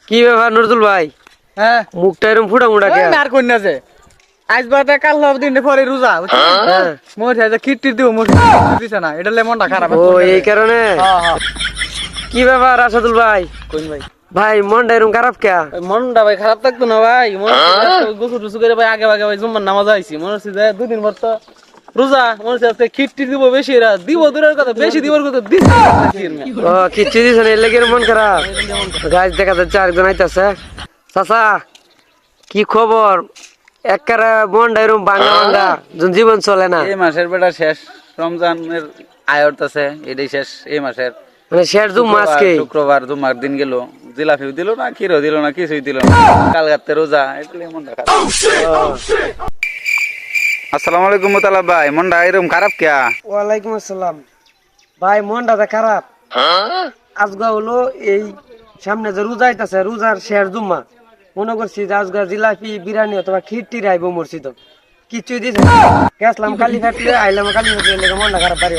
কি ব্যাপার নজরুল ভাই? হ্যাঁ মুখটা এরকম ফুটা মুড়া কে? আর কোন না যে আজ বাদে কাল হব দিন পরে রোজা হ্যাঁ। মোর যে কিট্টির দিব মোর দিছে না এটা লেমনটা খারাপ ও এই কারণে? হ্যাঁ হ্যাঁ কি ব্যাপার আসাদুল ভাই? কোন ভাই ভাই মনটা এরকম খারাপ কে? মনটা ভাই খারাপ থাকতো না ভাই মন গোসল টুসু করে ভাই আগে ভাই জুম্মার নামাজ আইছি মনে হচ্ছে যে দুদিন পর তো রোজা মনে হচ্ছে আজকে কিট্টি দিব বেশি এরা দিব দূরের কথা বেশি দিবার কথা দিছে ও কিচ্ছু দিছে না, এর লেগে মন খারাপ। গাছ দেখা যাচ্ছে আরেকজন আইতাছে। চাচা কি খবর? একবারে মনটা এরকম ভাঙ্গা ভাঙ্গা, জীবন চলে না। এই মাসের বেটা শেষ রমজানের আয়ত আছে এটাই শেষ এই মাসের মানে শেষ জুম মাসকে শুক্রবার জুমার দিন গেল জিলাপিও দিল না ক্ষীরও দিল না কিছুই দিল না কাল রাতে রোজা এটা মনটা খারাপ। আসসালামু আলাইকুম মোতালা ভাই মনটা এরকম খারাপ কে? ওয়ালাইকুম আসসালাম। ভাই মনটা তো খারাপ। আজগা হলো এই সামনে যে রোজা আইতাছে, রোজার শেষ জুম্মা। মনে করছি যে আজগা জিলাপি বিরিয়ানি অথবা খিট্টি রাইব মরছি তো কিছুই দিছে না। গেছলাম কালী ফ্যাক্টরি, আইলাম কালী ফ্যাক্টরি, মনটা খারাপ বাড়ি